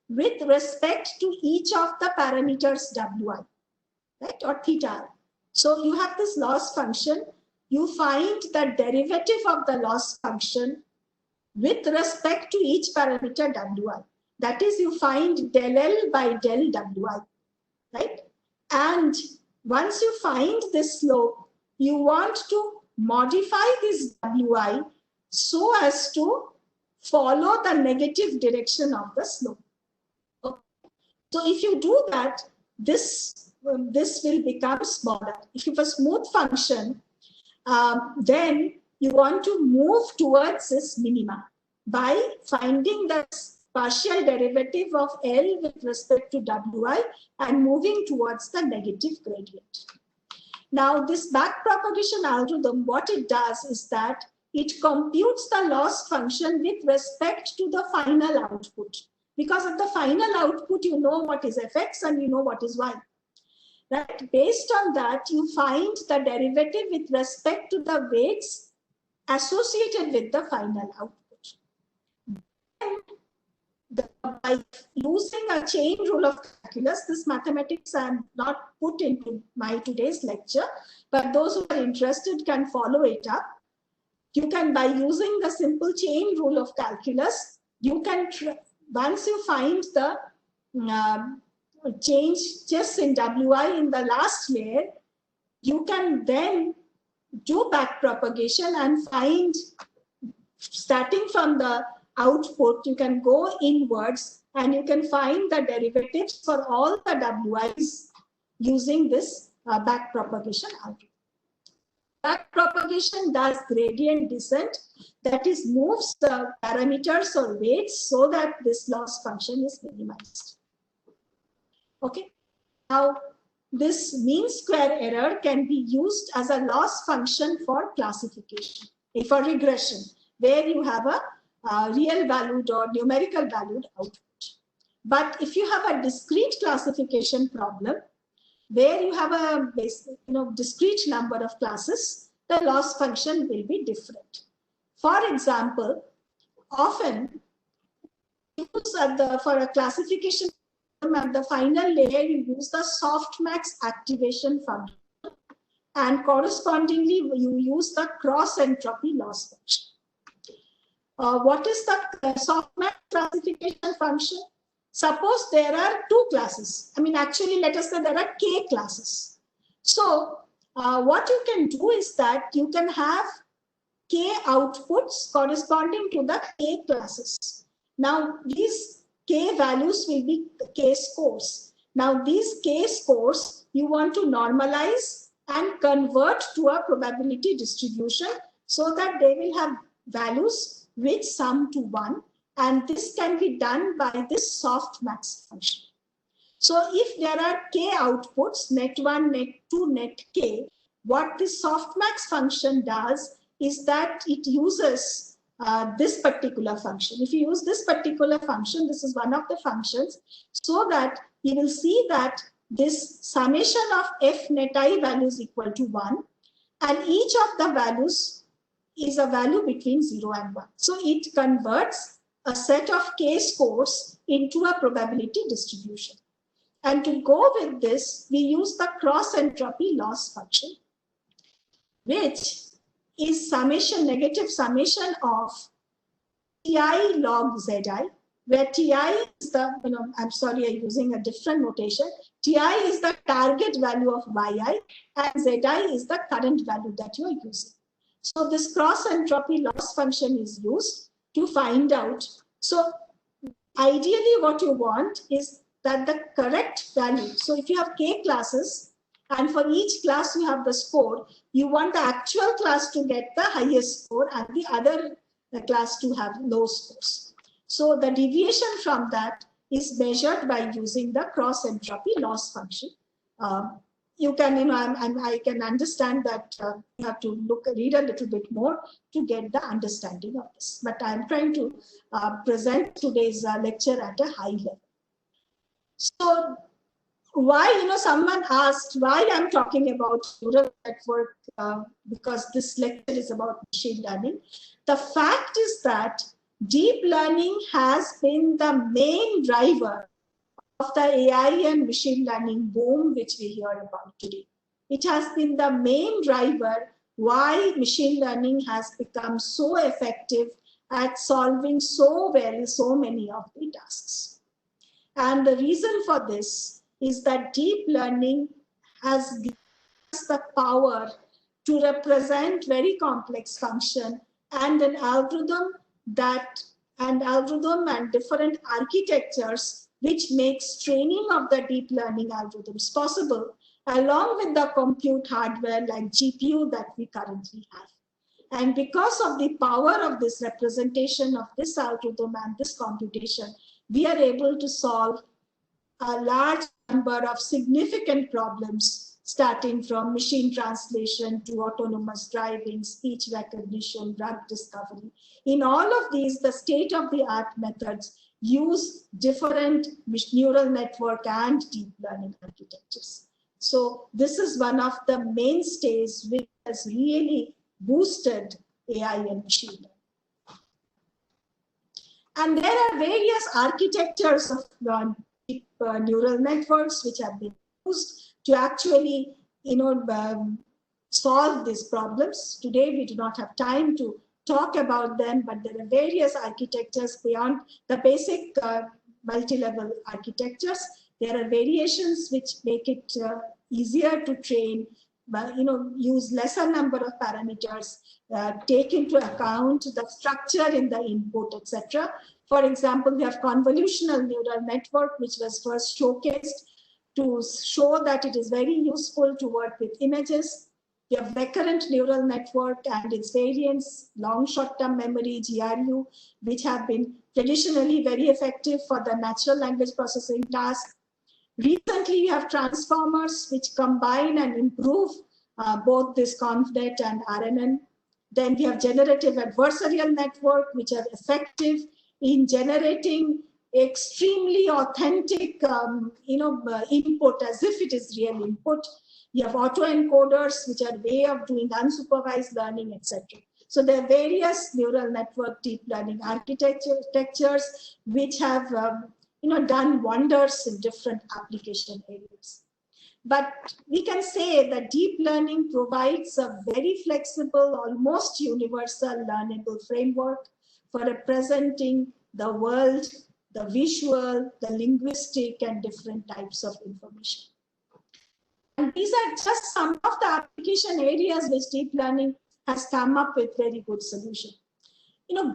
with respect to each of the parameters wi, right, or theta. So you have this loss function. You find the derivative of the loss function with respect to each parameter wi. That is, you find del L by del wi, right? And once you find this slope, you want to modify this wi so as to follow the negative direction of the slope. Okay. So if you do that, this will become smaller. If you have a smooth function, then you want to move towards this minima by finding the partial derivative of L with respect to wi and moving towards the negative gradient. Now, this backpropagation algorithm, what it does is that it computes the loss function with respect to the final output. Because at the final output, you know what is fx and you know what is y. Right? Based on that, you find the derivative with respect to the weights associated with the final output. By using a chain rule of calculus, this mathematics I am not put into my today's lecture, but those who are interested can follow it up. You can, by using the simple chain rule of calculus, you can, once you find the change just in wi in the last layer, you can then do back propagation and find, starting from the output, you can go inwards and you can find the derivatives for all the wi's using this back propagation algorithm. Back propagation does gradient descent, that is, moves the parameters or weights so that this loss function is minimized. Okay. Now, this mean square error can be used as a loss function for classification, for regression, where you have a real valued or numerical valued output. But if you have a discrete classification problem where you have a discrete number of classes, the loss function will be different. For example, often for a classification at the final layer, you use the softmax activation function, and correspondingly you use the cross entropy loss function. What is the softmax classification function? Suppose there are two classes. Actually, let us say there are k classes. So what you can do is that you can have k outputs corresponding to the k classes. Now, these k values will be k scores. Now, these k scores you want to normalize and convert to a probability distribution so that they will have values which sum to 1, and this can be done by this softmax function. So if there are k outputs, net 1, net 2, net k, what this softmax function does is that it uses this particular function. If you use this particular function, this is one of the functions, so that you will see that this summation of f net I values equal to 1, and each of the values is a value between 0 and 1. So it converts a set of k scores into a probability distribution. And to go with this, we use the cross entropy loss function. which is summation, negative summation of Ti log Zi, where Ti is the, I'm sorry, I'm using a different notation. Ti is the target value of Yi, and Zi is the current value that you are using. So this cross entropy loss function is used to find out. So ideally what you want is that the correct value. So if you have k classes, and for each class you have the score, you want the actual class to get the highest score and the other class to have low scores. So the deviation from that is measured by using the cross entropy loss function. You can, I can understand that you have to read a little bit more to get the understanding of this. But I'm trying to present today's lecture at a high level. So why, someone asked why I'm talking about neural network, because this lecture is about machine learning. The fact is that deep learning has been the main driver of the AI and machine learning boom, which we hear about today. It has been the main driver why machine learning has become so effective at solving so well so many of the tasks. And the reason for this is that deep learning has given us the power to represent very complex function and an algorithm and different architectures which makes training of the deep learning algorithms possible, along with the compute hardware like GPU that we currently have. And because of the power of this representation of this algorithm and this computation, we are able to solve a large number of significant problems, starting from machine translation to autonomous driving, speech recognition, drug discovery. In all of these, the state-of-the-art methods use different neural network and deep learning architectures. So this is one of the mainstays which has really boosted AI and machine learning. And there are various architectures of deep neural networks which have been used to actually, solve these problems. Today, we do not have time to talk about them, but there are various architectures beyond the basic multi-level architectures. There are variations which make it easier to train, but use lesser number of parameters, take into account the structure in the input, etc. For example, we have convolutional neural network, which was first showcased to show that it is very useful to work with images. You have recurrent neural network and its variants, long short-term memory, GRU, which have been traditionally very effective for the natural language processing task. Recently, you have transformers, which combine and improve both this ConvNet and RNN. Then we have generative adversarial network, which are effective in generating extremely authentic input as if it is real input. You have autoencoders, which are a way of doing unsupervised learning, etc. So there are various neural network deep learning architectures which have done wonders in different application areas. But we can say that deep learning provides a very flexible, almost universal learnable framework for representing the world, the visual, the linguistic, and different types of information. And these are just some of the application areas which deep learning has come up with very good solution.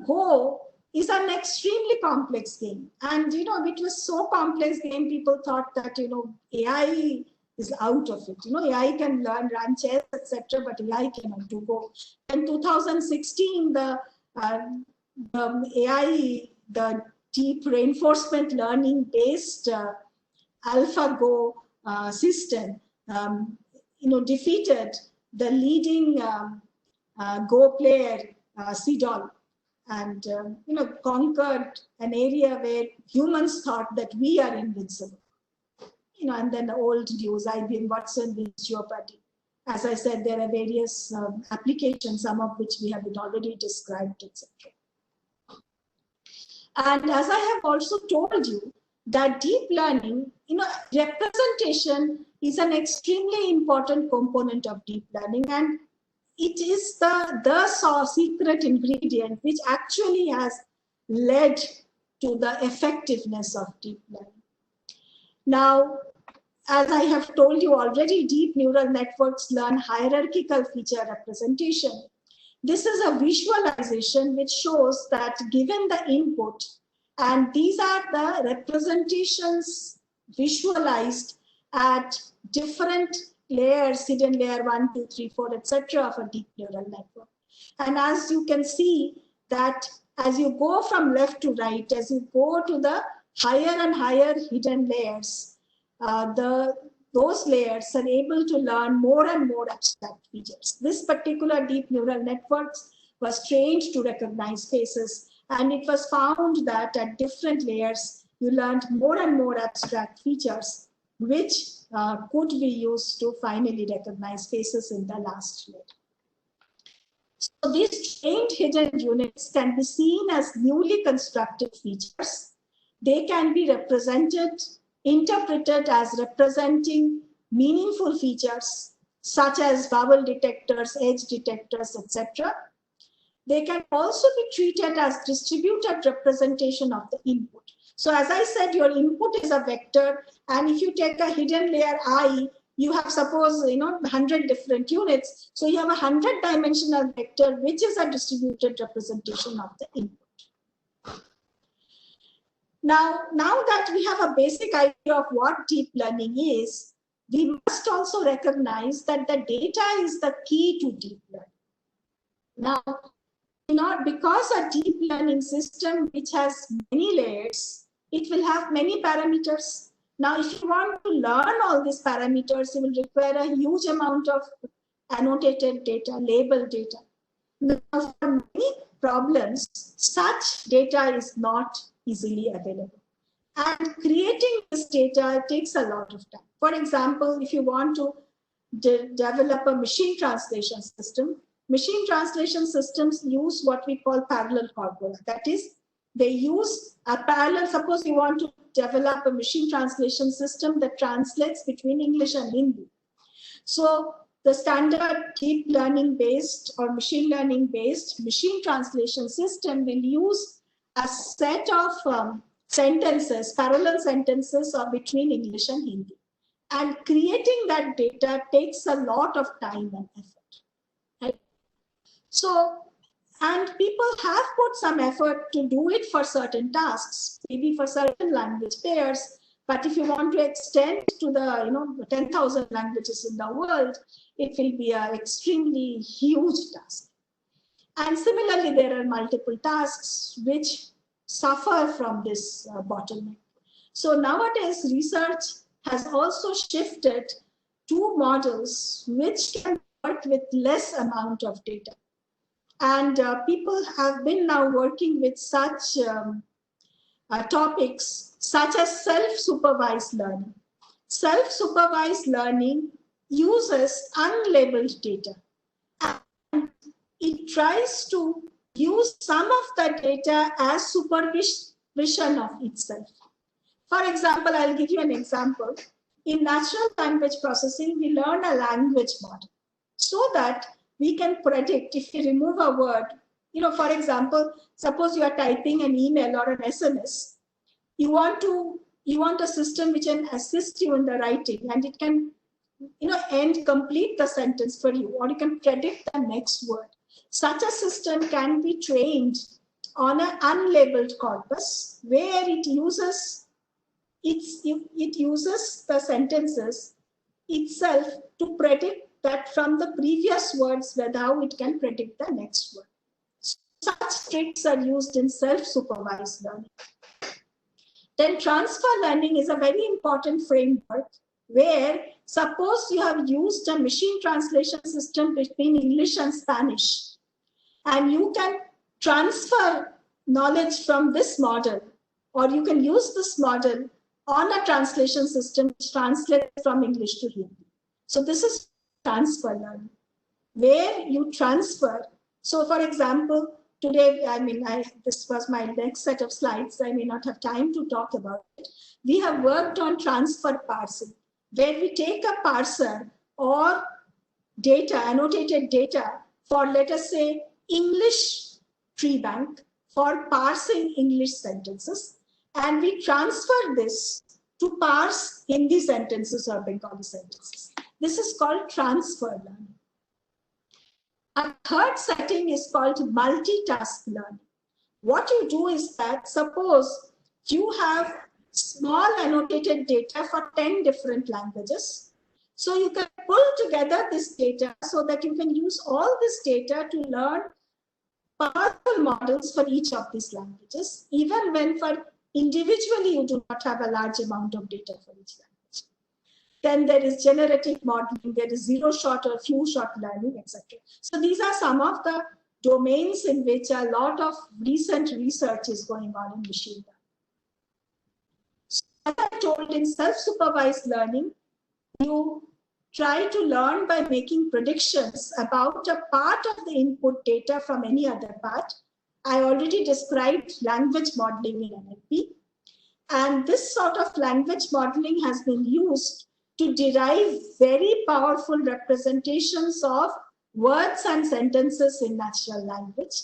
Go is an extremely complex game. And, it was so complex game, people thought that, AI is out of it. AI can run chess, etc., but AI cannot do Go. In 2016, the AI, the deep reinforcement learning based AlphaGo system, defeated the leading Go player, CDOL, and conquered an area where humans thought that we are invincible. And then the old news, IBM Watson wins Jeopardy. As I said, there are various applications, some of which we have already described, etc. And as I have also told you, that deep learning, representation is an extremely important component of deep learning. And it is the secret ingredient which actually has led to the effectiveness of deep learning. Now, as I have told you already, deep neural networks learn hierarchical feature representation. This is a visualization which shows that given the input, and these are the representations visualized at different layers, hidden layer 1, 2, 3, 4, etc. of a deep neural network. And as you can see that as you go from left to right, as you go to the higher and higher hidden layers, those layers are able to learn more and more abstract features. This particular deep neural networks was trained to recognize faces, and it was found that at different layers, you learned more and more abstract features, which could be used to finally recognize faces in the last layer. So these trained hidden units can be seen as newly constructed features. They can be interpreted as representing meaningful features, such as vowel detectors, edge detectors, etc. They can also be treated as distributed representation of the input. So as I said, your input is a vector, and if you take a hidden layer I, you have suppose 100 different units. So you have a 100-dimensional vector, which is a distributed representation of the input. Now that we have a basic idea of what deep learning is, we must also recognize that the data is the key to deep learning. Now, because a deep learning system which has many layers, it will have many parameters. Now, if you want to learn all these parameters, you will require a huge amount of annotated data, labeled data. Now, for many problems, such data is not easily available. And creating this data takes a lot of time. For example, if you want to develop a machine translation system, machine translation systems use what we call parallel corpora. That is, they use a parallel, suppose you want to develop a machine translation system that translates between English and Hindi. So the standard deep learning based or machine learning based machine translation system will use a set of sentences, parallel sentences between English and Hindi. And creating that data takes a lot of time and effort. Right? So, and people have put some effort to do it for certain tasks, maybe for certain language pairs. But if you want to extend to the 10,000 languages in the world, it will be an extremely huge task. And similarly, there are multiple tasks which suffer from this bottleneck. So nowadays, research has also shifted to models which can work with less amount of data. And people have been now working with such topics such as self-supervised learning. Self-supervised learning uses unlabeled data. And it tries to use some of the data as supervision of itself. For example, I'll give you an example. In natural language processing, we learn a language model so that we can predict if we remove a word. For example, suppose you are typing an email or an SMS. You want a system which can assist you in the writing, and it can complete the sentence for you, or you can predict the next word. Such a system can be trained on an unlabeled corpus where it uses the sentences itself to predict that from the previous words whether it can predict the next word. Such tricks are used in self-supervised learning. Then transfer learning is a very important framework where suppose you have used a machine translation system between English and Spanish, and you can transfer knowledge from this model, or you can use this model on a translation system which translates from English to Hindi. So this is transfer learning, where you transfer. So for example, today, this was my next set of slides. I may not have time to talk about it. We have worked on transfer parsing, where we take a parser or data, annotated data, for, let us say, English tree bank for parsing English sentences, and we transfer this to parse Hindi sentences or Bengali sentences. This is called transfer learning. A third setting is called multitask learning. What you do is that, suppose you have small annotated data for 10 different languages. So you can pull together this data so that you can use all this data to learn powerful models for each of these languages, even when for individually you do not have a large amount of data for each language. Then there is generative modeling, there is zero-shot or few-shot learning, etc. So these are some of the domains in which a lot of recent research is going on in machine learning. So as I told, in self-supervised learning, you try to learn by making predictions about a part of the input data from any other part. I already described language modeling in NLP. And this sort of language modeling has been used to derive very powerful representations of words and sentences in natural language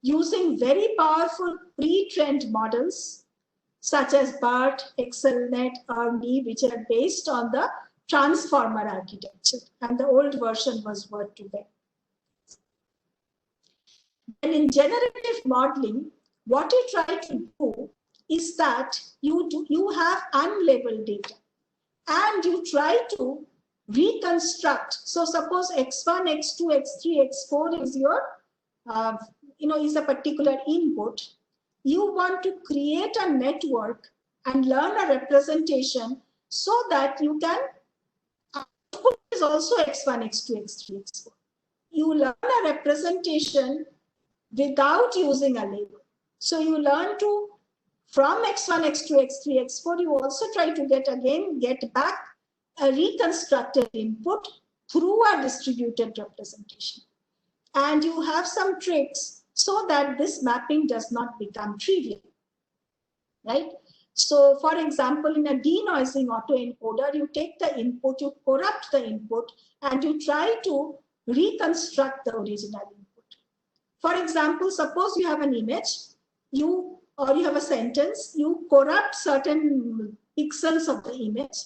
using very powerful pre-trained models such as BERT, ExcelNet, ERNIE, which are based on the transformer architecture, and the old version was word2vec. And in generative modeling, what you try to do is that you have unlabeled data, and you try to reconstruct. So suppose x1, x2, x3, x4 is your, is a particular input. You want to create a network and learn a representation so that you can output is also x1, x2, x3, x4. You learn a representation without using a label. So you learn to, from x1, x2, x3, x4, you also try to get back a reconstructed input through a distributed representation. And you have some tricks so that this mapping does not become trivial, right? So for example, in a denoising autoencoder, you take the input, you corrupt the input, and you try to reconstruct the original input. For example, suppose you have an image, you have a sentence, you corrupt certain pixels of the image,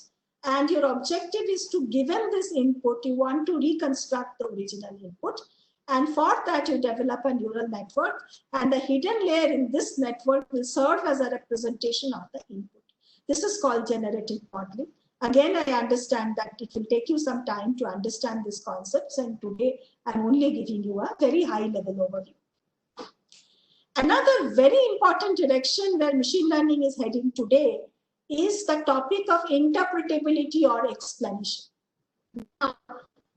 and your objective is to, given this input, you want to reconstruct the original input. And for that, you develop a neural network, and the hidden layer in this network will serve as a representation of the input. This is called generative modeling. Again, I understand that it will take you some time to understand these concepts, and today I'm only giving you a very high-level overview. Another very important direction where machine learning is heading today is the topic of interpretability or explanation. Now,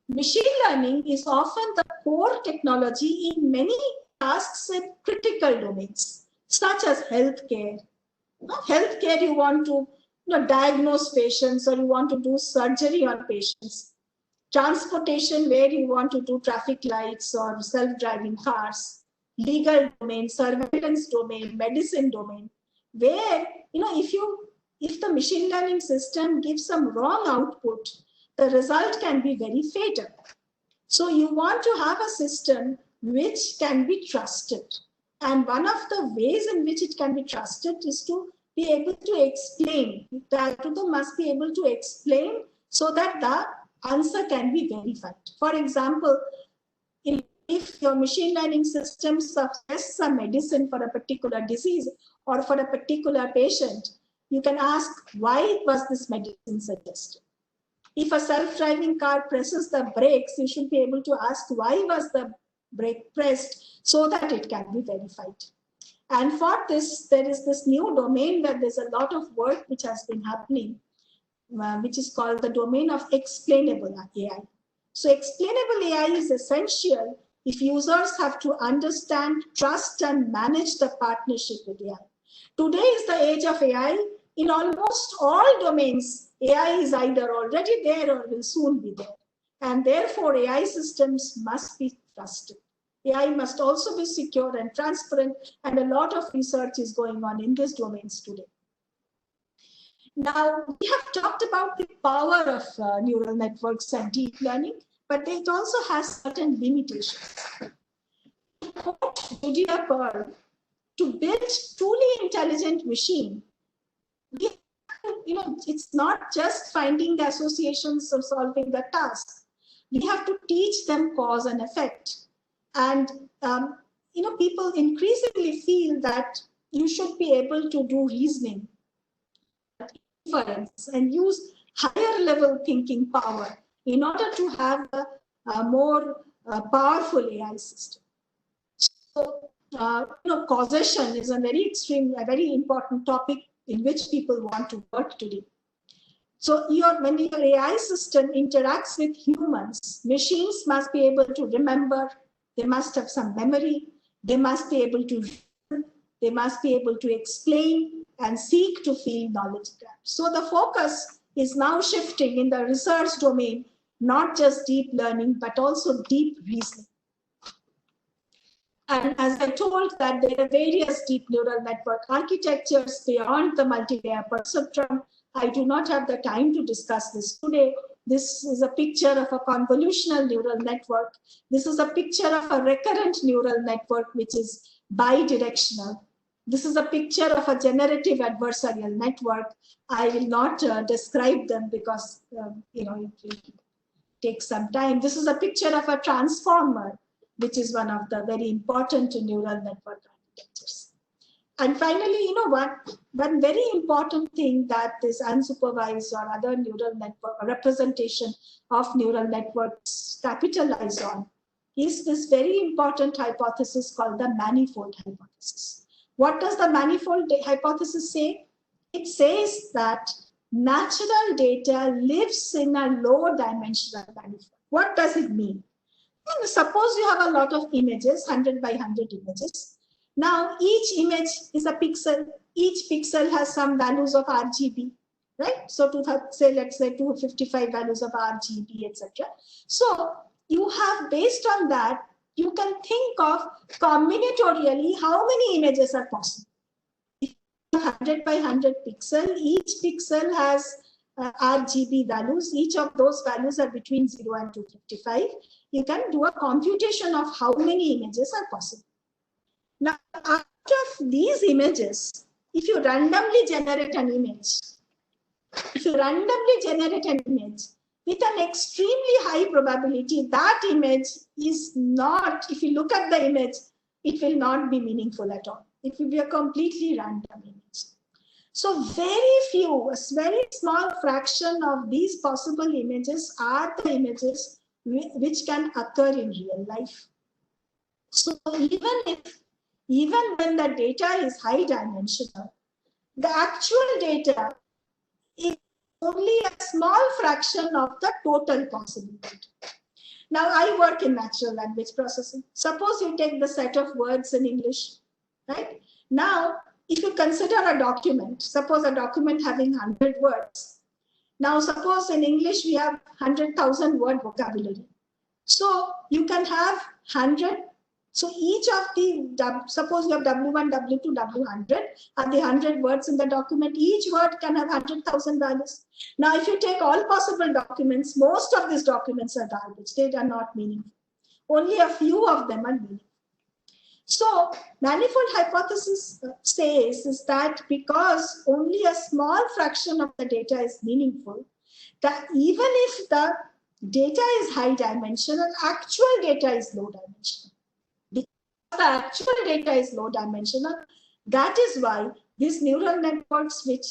machine learning is often the core technology in many tasks in critical domains, such as healthcare. Healthcare, you want to diagnose patients, or you want to do surgery on patients. Transportation, where you want to do traffic lights or self-driving cars. Legal domain, surveillance domain, medicine domain, where if the machine learning system gives some wrong output, the result can be very fatal. So you want to have a system which can be trusted. And one of the ways in which it can be trusted is to be able to explain. The algorithm must be able to explain so that the answer can be verified. For example, if your machine learning system suggests a medicine for a particular disease or for a particular patient, you can ask, why was this medicine suggested? If a self-driving car presses the brakes, you should be able to ask, why was the brake pressed, so that it can be verified. And for this, there is this new domain where there's a lot of work which has been happening, which is called the domain of explainable AI. So explainable AI is essential if users have to understand, trust, and manage the partnership with AI. Today is the age of AI. In almost all domains, AI is either already there or will soon be there. And therefore, AI systems must be trusted. AI must also be secure and transparent, and a lot of research is going on in these domains today. Now, we have talked about the power of neural networks and deep learning. but it also has certain limitations. To quote Judea Pearl, to build truly intelligent machine, it's not just finding the associations or solving the task. We have to teach them cause and effect. And, people increasingly feel that you should be able to do reasoning, inference, and use higher level thinking power in order to have a more powerful AI system. So, causation is a very important topic in which people want to work today. So when your AI system interacts with humans, machines must be able to remember, they must have some memory, they must be able to reason, they must be able to explain and seek to feel knowledge gaps. So the focus is now shifting in the research domain, not just deep learning, but also deep reasoning. And as I told that there are various deep neural network architectures beyond the multi-layer perceptron. I do not have the time to discuss this today. This is a picture of a convolutional neural network. This is a picture of a recurrent neural network, which is bidirectional. This is a picture of a generative adversarial network. I will not describe them because it will take some time. This is a picture of a transformer, which is one of the very important neural network architectures. And finally, one very important thing that this unsupervised or other neural network or representation of neural networks capitalize on is this very important hypothesis called the manifold hypothesis. What does the manifold hypothesis say? It says that natural data lives in a low dimensional manifold. What does it mean? Suppose you have a lot of images, 100 by 100 images. Now, each image is a pixel. Each pixel has some values of RGB, right? So let's say 255 values of RGB, etc. So you have, based on that, you can think of combinatorially how many images are possible. If 100 by 100 pixel, each pixel has RGB values. Each of those values are between 0 and 255. You can do a computation of how many images are possible. Now, out of these images, if you randomly generate an image with an extremely high probability, that image is not, if you look at the image, it will not be meaningful at all. It will be a completely random image. So a very small fraction of these possible images are the images which can occur in real life. So even when the data is high dimensional, the actual data is only a small fraction of the total possible data. Now, I work in natural language processing. Suppose you take the set of words in English, right? Now, if you consider a document, suppose a document having 100 words. Now, suppose in English, we have 100,000 word vocabulary. So you can have 100. So each of the, suppose you have W1, W2, W100 are the 100 words in the document. Each word can have 100,000 values. Now, if you take all possible documents, most of these documents are garbage. They are not meaningful. Only a few of them are meaningful. So manifold hypothesis says is that because only a small fraction of the data is meaningful, that even if the data is high dimensional, actual data is low dimensional. The actual data is low dimensional. That is why these neural networks, which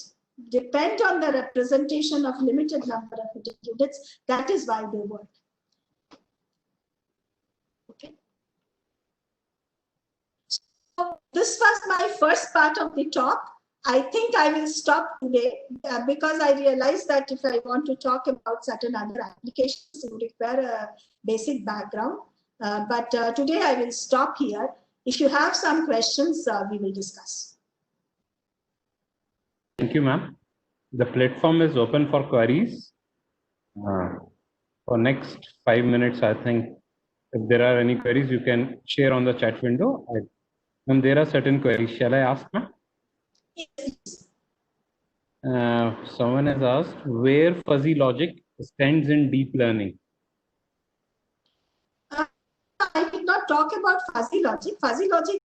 depend on the representation of limited number of units, that is why they work. Okay. So this was my first part of the talk. I think I will stop today because I realized that if I want to talk about certain other applications, it would require a basic background. But today I will stop here. If you have some questions, we will discuss. Thank you, ma'am. The platform is open for queries. For next 5 minutes, I think if there are any queries, you can share on the chat window. And there are certain queries. Shall I ask, ma'am? Yes. Someone has asked where fuzzy logic stands in deep learning. talk about fuzzy logic